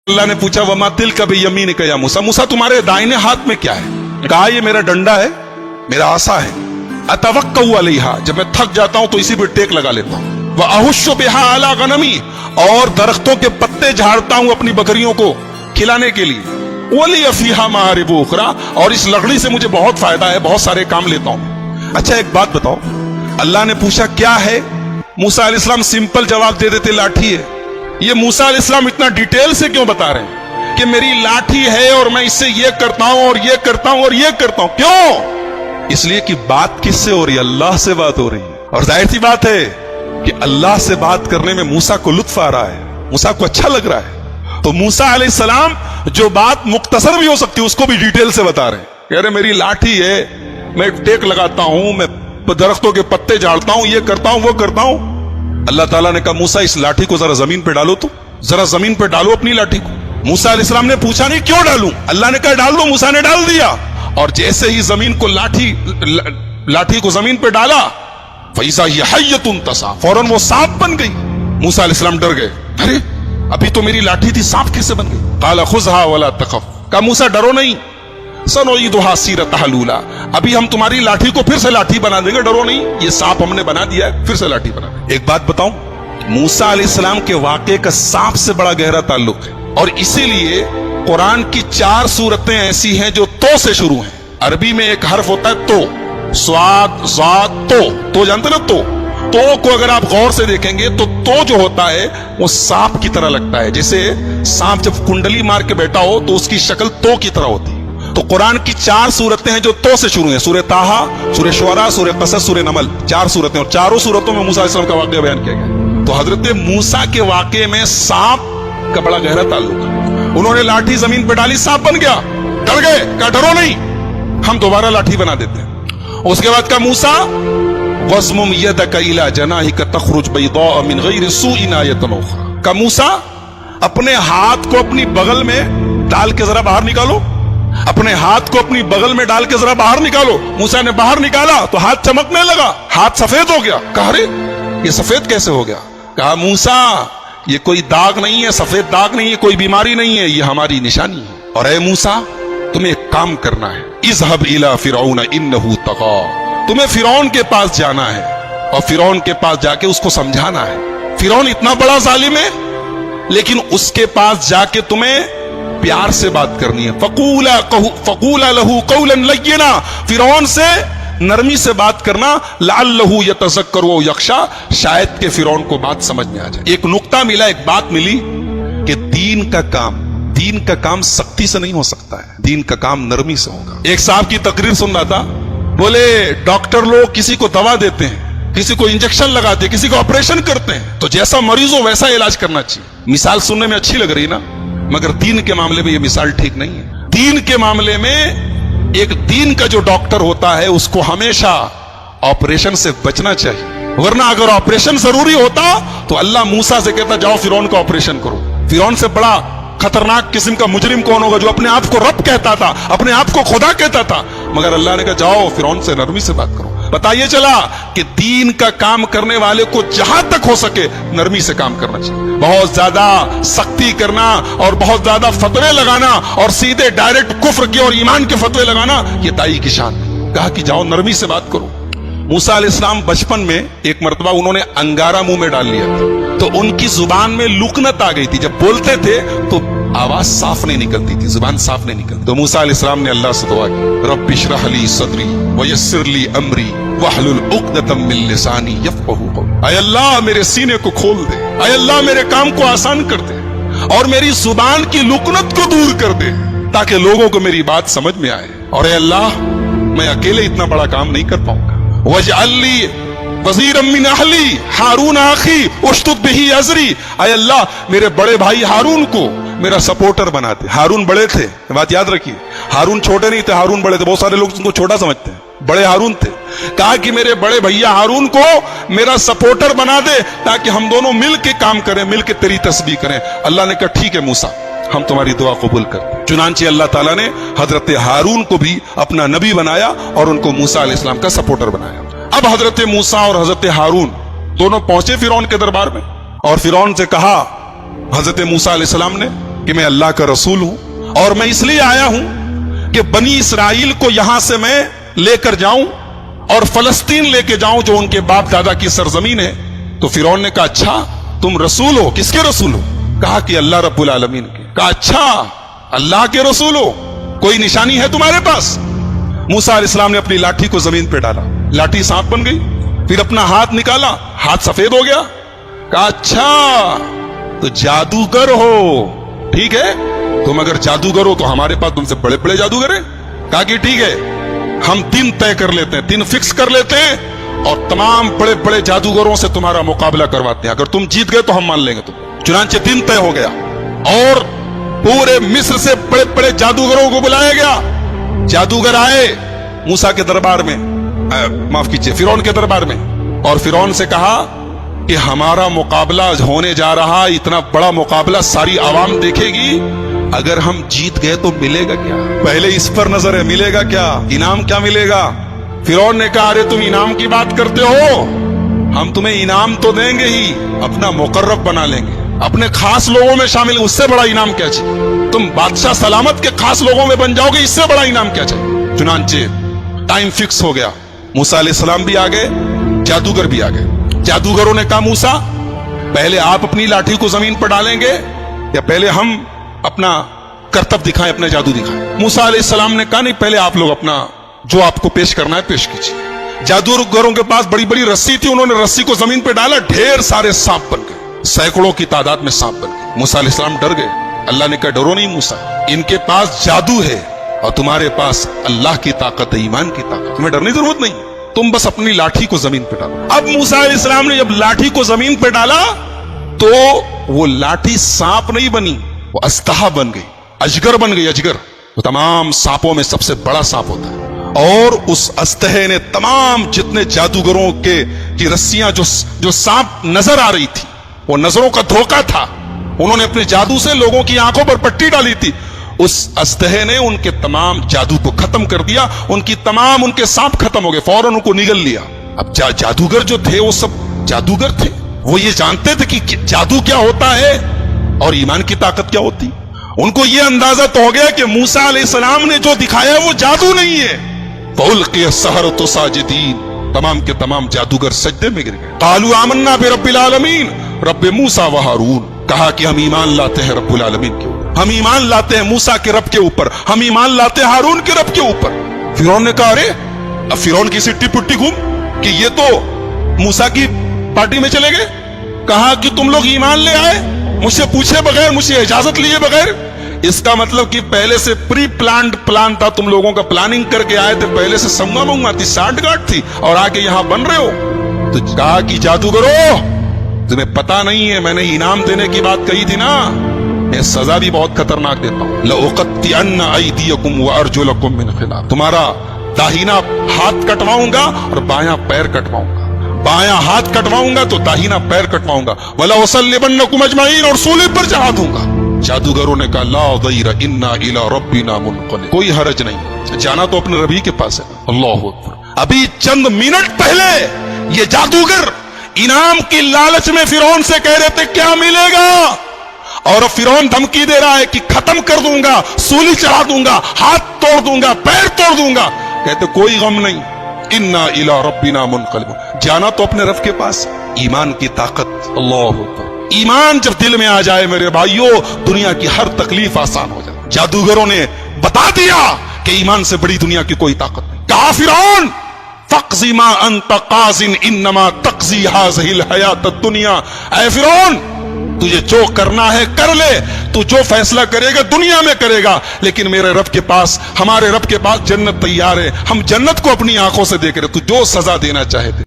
अल्लाह ने पूछा वमा तिल कभी यमीन का या मूसा, मूसा तुम्हारे दाहिने हाथ में क्या है? कहा ये मेरा डंडा है, मेरा आसा है। अतवक्कउ अलैहा, जब मैं थक जाता हूं तो इसी पे टेक लगा लेता हूं। व अहुश्शु बिहा अला गनमी, और दरख्तों के पत्ते झाड़ता हूं अपनी बकरियों को खिलाने के लिए। वली फीहा मारिब उखरा, और इस लकड़ी से मुझे बहुत फायदा है, बहुत सारे काम लेता हूं। अच्छा एक बात बताओ, अल्लाह ने पूछा क्या है, मूसा अलैहिस्सलाम सिंपल जवाब दे देते लाठी है। ये मूसा अलैहिस्सलाम इतना डिटेल से क्यों बता रहे हैं कि मेरी लाठी है और मैं इससे ये करता हूं और ये करता हूं और ये करता हूं? क्यों? इसलिए कि बात किससे हो रही है? अल्लाह से बात हो रही है। और जाहिर सी बात है कि अल्लाह से बात करने में मूसा को लुत्फ आ रहा है, मूसा को अच्छा लग रहा है। तो मूसा अलैहिस्सलाम जो बात मुख्तसर भी हो सकती है उसको भी डिटेल से बता रहे हैं। कह रहे मेरी लाठी है, मैं टेक लगाता हूं, मैं दरख्तों के पत्ते झाड़ता हूं, ये करता हूं, वो करता हूं। अल्लाह ताला ने कहा मूसा इस लाठी को जरा जमीन पे डालो, तो जरा जमीन पे डालो अपनी लाठी को। मूसा अलैहिस्सलाम ने पूछा नहीं क्यों डालूं, अल्लाह ने कहा डाल दो, मूसा ने डाल दिया। और जैसे ही जमीन को लाठी को जमीन पे डाला, फैज़ा हिय हय्यतुन तसा, फौरन वो सांप बन गई। मूसा अलैहिस्सलाम डर गए, अरे अभी तो मेरी लाठी थी, सांप कैसे बन गई? क़ाल खुज़हा वला तख़फ, कहा मूसा डरो नहीं, सनुईदुहा सीरतहा लूला, अभी हम तुम्हारी लाठी को फिर से लाठी बना देंगे, डरो नहीं, ये सांप हमने बना दिया है, फिर से लाठी बना। एक बात बताऊं, मूसा अलैहिस्सलाम के वाक़े का सांप से बड़ा गहरा ताल्लुक है, और इसीलिए कुरान की 4 सूरतें ऐसी हैं जो तो से शुरू हैं। अरबी में एक हर्फ होता है तो, स्वाद ज़ात तो जानते ना, तो को अगर आप गौर से देखेंगे तो जो होता है वो सांप की तरह लगता है। जैसे सांप जब कुंडली मार के बैठा हो तो उसकी शक्ल तो की तरह होती है। तो कुरान की 4 सूरतें हैं जो तो से शुरू हैं, सूरह ताहा, सूरह शुअरा, सूरह क़सस, सूरह नमल, 4 सूरतें, और चारों सूरतों में मूसा अलैहिस्सलाम का वाक़या बयान किया गया। तो हजरत मूसा के वाक़े में सांप का बड़ा गहरा ताल्लुक है। उन्होंने लाठी जमीन पे डाली, सांप बन गया, डर गए, कहा डरो नहीं, हम दोबारा लाठी बना देते हैं। उसके बाद का मूसा वज़्मुम यदका इला जनाहिका तख़रुज बैदा मिन गैरि सूइन आयतन उख़रा, का मूसा अपने हाथ को अपनी बगल में डाल के जरा बाहर निकालो, अपने हाथ को अपनी बगल में डाल के जरा बाहर निकालो। मूसा ने बाहर निकाला तो हाथ चमकने लगा, हाथ सफेद हो गया। कहा अरे ये सफेद कैसे हो गया? कहा मूसा ये कोई दाग नहीं है, सफेद दाग नहीं है, कोई बीमारी नहीं है, ये हमारी निशानी है। और ऐ मूसा तुम्हें एक काम करना है, इज़हब इला फिरौन इन्नहु तग़ा, तुम्हें फिरौन के पास जाना है और फिरौन के पास जाके उसको समझाना है। फिरौन इतना बड़ा जालिम है, लेकिन उसके पास जाके तुम्हें प्यार से बात करनी है। फकूला लहू कौलन लय्यिना, फिरौन से नरमी से बात करना। लअल्लहु यतज़क्करु व यख्शा, शायद के फिरौन को बात समझ में आ जाए। एक नुक्ता मिला, एक बात मिली कि दीन का काम सख्ती से नहीं हो सकता है, दीन का काम नरमी से होगा। एक साहब की तकरीर सुन रहा था, बोले डॉक्टर लोग किसी को दवा देते हैं, किसी को इंजेक्शन लगाते हैं, किसी को ऑपरेशन करते हैं, तो जैसा मरीज हो वैसा इलाज करना चाहिए। मिसाल सुनने में अच्छी लग रही ना, मगर दीन के मामले में यह मिसाल ठीक नहीं है। दीन के मामले में एक दीन का जो डॉक्टर होता है उसको हमेशा ऑपरेशन से बचना चाहिए, वरना अगर ऑपरेशन जरूरी होता तो अल्लाह मूसा से कहता जाओ फिरौन का ऑपरेशन करो। फिरौन से बड़ा खतरनाक किस्म का मुजरिम कौन होगा जो अपने आप को रब कहता था, अपने आप को खुदा कहता था, मगर अल्लाह ने कहा जाओ फिरौन से नरमी से बात करो। बताइए चला कि दीन का काम करने वाले को जहां तक हो सके नरमी से काम करना चाहिए। बहुत ज्यादा सख्ती करना और बहुत ज्यादा फतवे लगाना और सीधे डायरेक्ट कुफ्र की और ईमान के फतवे लगाना, ये दाई की शान है। कहा कि जाओ नरमी से बात करो। मूसा अलैहिस्सलाम बचपन में एक मर्तबा उन्होंने अंगारा मुंह में डाल लिया था, तो उनकी जुबान में लुकनत आ गई थी। जब बोलते थे तो आवाज साफ नहीं निकलती थी, जुबान साफ नहीं निकलती। तो मूसा अलैहिस्सलाम ने अल्लाह से दुआ की, रब्बि इश्रह ली सदरी वयस्सिर ली अमरी वहलुल उक़दतम मिन लिसानी यफ़क़हू क़ौली। ऐ अल्लाह मेरे सीने को खोल दे, ऐ अल्लाह मेरे काम को आसान कर दे और मेरी जुबान की लुकनत को दूर कर दे, ताकि लोगों को मेरी बात समझ में आए। और ऐ अल्लाह मैं अकेले इतना बड़ा काम नहीं कर पाऊंगा। वजअल ली वज़ीरम मिन अहली हारून अखी उश्तुद बिही अज़री, ऐ अल्लाह मेरे बड़े भाई हारून को मेरा सपोर्टर बना दे। हारून बड़े थे, बात याद रखिए, हारून छोटे नहीं थे, हारून बड़े थे। बहुत सारे लोग उनको छोटा समझते हैं, बड़े हारून थे। कहा कि मेरे बड़े भैया हारून को मेरा सपोर्टर बना दे ताकि हम दोनों मिल के काम करें, मिल के तेरी तस्बीह करें। अल्लाह ने कहा ठीक है मूसा, हम तुम्हारी दुआ कबूल करते हैं। चुनांचे अल्लाह ताला ने हजरत हारून को भी अपना नबी बनाया और उनको मूसा अलैहिस्सलाम का सपोर्टर बनाया। अब हजरत मूसा और हजरत हारून दोनों पहुंचे फिरौन के दरबार में और फिरौन से कहा, हजरत मूसा अलैहिस्सलाम ने कि मैं अल्लाह का रसूल हूं और मैं इसलिए आया हूं कि बनी इसराइल को यहां से मैं लेकर जाऊं और फलस्तीन लेके जाऊं जो उनके बाप दादा की सरजमीन है। तो फिरौन ने कहा, अच्छा तुम रसूल हो? किसके रसूल हो? कहा कि अल्लाह रब्बुल आलमीन के। कहा, अच्छा अल्लाह के रसूल हो, कोई निशानी है तुम्हारे पास? मूसा अलैहिस्सलाम ने अपनी लाठी को जमीन पे डाला, लाठी सांप बन गई। फिर अपना हाथ निकाला, हाथ सफेद हो गया। कहा, अच्छा तो जादूगर हो, ठीक है, तुम अगर जादूगर हो तो हमारे पास तुमसे बड़े बड़े जादूगर हैं। कहा कि ठीक है, हम दिन तय कर लेते हैं, दिन फिक्स कर लेते हैं और तमाम बड़े बड़े जादूगरों से तुम्हारा मुकाबला करवाते हैं। अगर तुम जीत गए तो हम मान लेंगे तुम। चुनांचे दिन तय हो गया और पूरे मिस्र से बड़े बड़े जादूगरों को बुलाया गया। जादूगर आए मूसा के दरबार में, माफ कीजिए फिरौन के दरबार में, और फिरौन से कहा कि हमारा मुकाबला होने जा रहा, इतना बड़ा मुकाबला सारी आवाम देखेगी, अगर हम जीत गए तो मिलेगा क्या? पहले इस पर नजर है, मिलेगा क्या, इनाम क्या मिलेगा? फिरौन ने कहा, अरे तुम इनाम की बात करते हो, हम तुम्हें इनाम तो देंगे ही, अपना मुकर्रब बना लेंगे, अपने खास लोगों में शामिल, उससे बड़ा इनाम क्या चाहिए? तुम बादशाह सलामत के खास लोगों में बन जाओगे, इससे बड़ा इनाम क्या चाहिए? चुनांचे टाइम फिक्स हो गया, मूसा अलैहिस्सलाम भी आ गए, जादूगर भी आ गए। जादूगरों ने कहा, मूसा पहले आप अपनी लाठी को जमीन पर डालेंगे या पहले हम अपना करतब दिखाएं, अपने जादू दिखाएं? मूसा अलैहिस्सलाम ने कहा, नहीं पहले आप लोग अपना जो आपको पेश करना है पेश कीजिए। जादूगरों के पास बड़ी बड़ी रस्सी थी, उन्होंने रस्सी को जमीन पे डाला, ढेर सारे सांप बन गए, सैकड़ों की तादाद में सांप बन गए। मूसा अलैहिस्सलाम डर गए। अल्लाह ने कहा, डरो नहीं मूसा, इनके पास जादू है और तुम्हारे पास अल्लाह की ताकत है, ईमान की ताकत, तुम्हें डरने की जरूरत नहीं, तुम बस अपनी लाठी को जमीन पे डालो। अब मूसा अलैहिस्सलाम ने जब लाठी को जमीन पे डाला तो वो लाठी सांप नहीं बनी, वो अस्तहा बन गई, अजगर बन गई, अजगर। तो तमाम सांपों में सबसे बड़ा सांप होता है, और उस अस्तहे ने तमाम जितने जादूगरों के की रस्सियां जो सांप नजर आ रही थी, वो नजरों का धोखा था, उन्होंने अपने जादू से लोगों की आंखों पर पट्टी डाली थी, उस अस्तहे ने उनके तमाम जादू को खत्म कर दिया, उनके सांप खत्म हो गए, फौरन उनको निगल लिया। अब जादूगर जो थे वो सब जादूगर थे, वो ये जानते थे कि जादू क्या होता है और ईमान की ताकत क्या होती। उनको ये अंदाजा तो हो गया कि मूसा अलैहिस्सलाम ने जो दिखाया वो जादू नहीं है। फउल्क़िय सहरतु साजिदीन, तमाम के तमाम जादूगर सजदे में गिर गए। क़ालू आमन्ना बिरब्बिल आलमीन रब्बे मूसा व हारून, कहा कि हम ईमान लाते हैं रब्बुल आलमीन के ऊपर, हम ईमान लाते हैं मूसा के रब के ऊपर, हम ईमान लाते हैं हारून के रब के ऊपर। फिरौन ने कहा, अरे अब फिरौन की सिट्टी पुट्टी घूम कि ये तो मूसा की पार्टी में चले गए। कहा कि तुम लोग ईमान ले आए मुझसे पूछे बगैर, मुझसे इजाजत लिए बगैर, इसका मतलब कि पहले से प्री प्लान्ड प्लान था, तुम लोगों का प्लानिंग करके आए थे, पहले से संगा मंगा थी, साठगांठ थी, और आके यहां बन रहे हो। तो कहा कि जादूगरों, तुम्हें पता नहीं है, मैंने इनाम देने की बात कही थी ना, मैं सजा भी बहुत खतरनाक देता हूं। लउक़त्तिअन्न अयदियकुम व अर्जुलकुम मिन खिलाफ, तुम्हारा दाहिना हाथ कटवाऊंगा और बायां पैर कटवाऊंगा, बायां हाथ कटवाऊंगा तो दाहिना पैर कटवाऊंगा, वला उसल्लिबन्नकुम अजमईन, और सूली पर चढ़ा दूंगा। जादूगरों ने कहा, ला दैर इन्ना इला रब्बिना मुनक़लिब, कोई हरज नहीं, जाना तो अपने रबी के पास है। अल्लाहु अकबर। अभी चंद मिनट पहले ये जादूगर इनाम की लालच में फिरौन से कह रहे थे क्या मिलेगा, और फिरौन धमकी दे रहा है कि खत्म कर दूंगा, सूली चढ़ा दूंगा, हाथ तोड़ दूंगा, पैर तोड़ दूंगा। कहते कोई गम नहीं, इन्ना इला रब्बिना मुनक़लिब, जाना तो अपने रब के पास। ईमान की ताकत, अल्लाह अकबर। ईमान जब दिल में आ जाए मेरे भाइयों, दुनिया की हर तकलीफ आसान हो जाए। जादूगरों ने बता दिया कि ईमान से बड़ी दुनिया की कोई ताकत नहीं। कहा फिरौन, फ़क़ज़ि मा अंत क़ाज़िन इन्नमा तक़ज़ी हाज़िहिल हयात दुनिया, ऐ फिरौन तुझे जो करना है कर ले, तू जो फैसला करेगा दुनिया में करेगा, लेकिन मेरे रब के पास, हमारे रब के पास जन्नत तैयार है, हम जन्नत को अपनी आंखों से देख रहे, तू जो सजा देना चाहे दे।